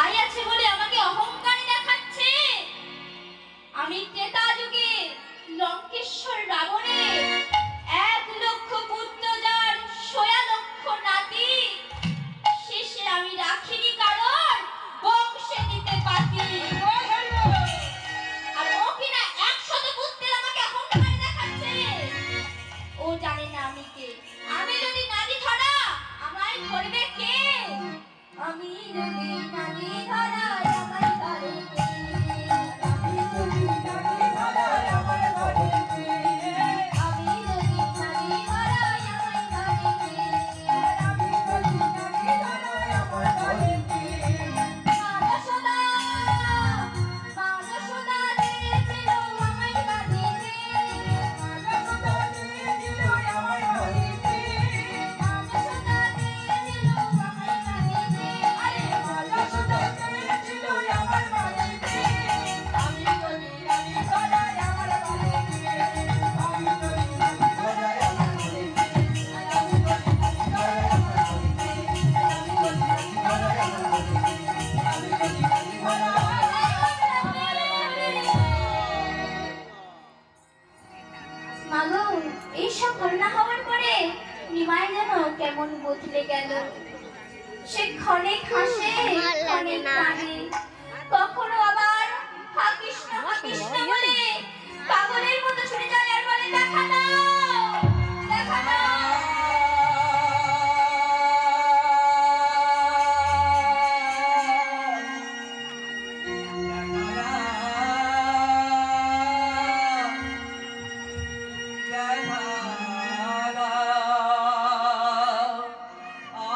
ভাই আছে বলে আমাকে অহংকারী দেখাচ্ছে। আমি ত্রেতা যুগে লঙ্কেশ্বর রাবণে 1,00,000 পুত্র যার 16,00,000 নাতি, শেষে আমি রাখিনি কারণ বংশে দিতে পাতি। আর ও কিনা 100 পুত্রের আমাকে অহংকারী দেখাচ্ছে। ও জানে না আমি কে। আমি যদি নাদি ধরা আমায় ধরবে কে? আমি যদি নাদি ধরা আমায় ধরে কে? আমি যদি নাদি ধরা আমায় ধরে কে? আমি যদি নাদি ধরা আমায় ধরে কে? আমি যদি নাদি ধরা আমায় ধরে কে? মানসদা মানসদা দিয়েছিল আমায় বাঁধিতে। মানসদা দিয়েছিল আমায় বাঁধিতে। মানসদা দিয়েছিল আমায় বাঁধিতে। আরে মানসদা দিয়েছিল আমায় বাঁধিতে। আমি যদি নাদি ধরা আমার বাঁধিতে। আমি যদি নাদি ধরা আমার বাঁধিতে। আমি যদি নাদি ধরা আমার বাঁধিতে। আমি যদি নাদি ধরা আমার বাঁধিতে। আমি যদি নাদি ধরা মাগো, এইসব ঘটনা হওয়ার পরে নিমাই যেন কেমন বদলে গেল। সে ক্ষণে হাসে, ক্ষণে কাঁদে, কখনো আবার হা কৃষ্ণ বলে পাগলের মতো ছুটে যায় আর বলে দেখা দাও, দেখা দাও।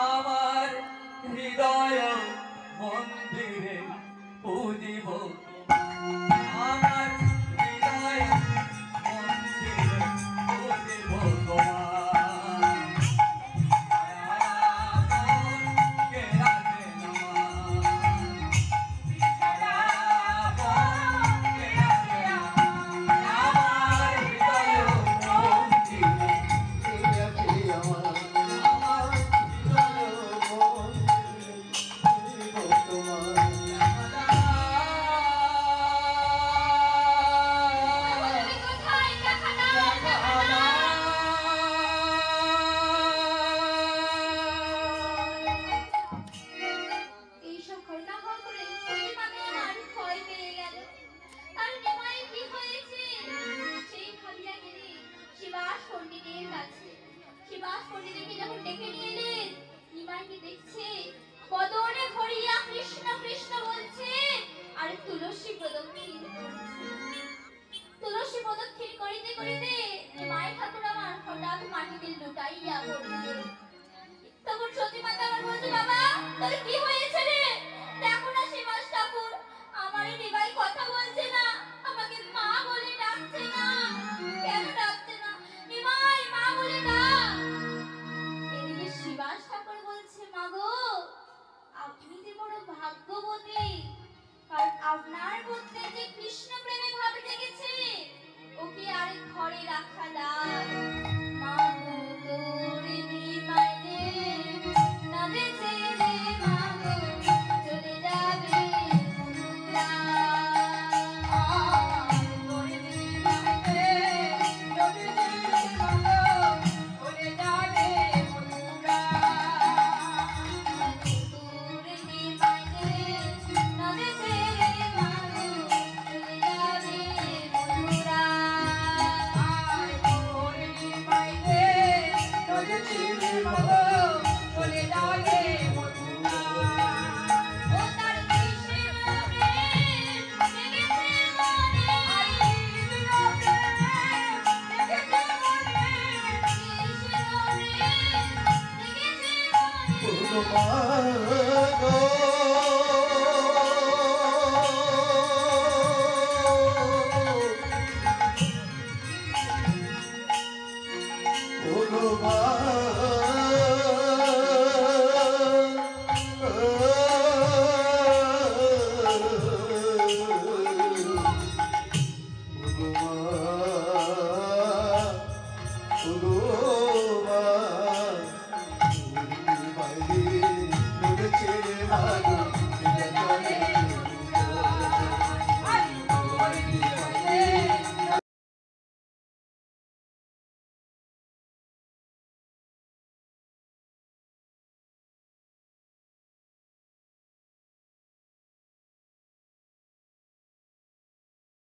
আমার হৃদয় মন্দিরে পুজিব, আমার হৃদয় মন্দিরে পুজিব তোমার। কে রাখে আমার হৃদয় তুমি কোথায়? দেখা দাও, দেখা দাও। এইসব ঘটনা হওয়ার পরে সতীমাকে আমার ভয় পেয়ে গেল। তার নিমাই কি হয়েছে সেই ভাবিয়া গেলে শিবাস পণ্ডিতের কাছে। শিবাস পণ্ডিতকে যখন ডেকে নিয়ে এলেন, নিমাইকে দেখছে বদনে ভরিয়া কৃষ্ণ কৃষ্ণ বলছে আর তুলসী প্রদক্ষিণ করছে। তুলসী প্রদক্ষিণ করিতে করিতে নিমাই ঠাকুর আমার হঠাৎ মাটিতে লুটাইয়া পড়লেন। তখন সতীমাতা আমার বলছে, বাবা তোর কি হয়েছে রে? দেখো না শিবাস ঠাকুর আমার নিমাই কথা বলছে না, আমাকে মা বলে ডাকছে না। কেন ডাকছে না? নিমাই মা বলে ডাক। এদিকে শিবাস ঠাকুর বলছে, মা গো আপনি যে বড় ভাগ্যবতী, কারণ আপনার মধ্যে যে কৃষ্ণ প্রেমে ভাব জেগেছে ওকে আর ঘরে রাখা দায়। মা গো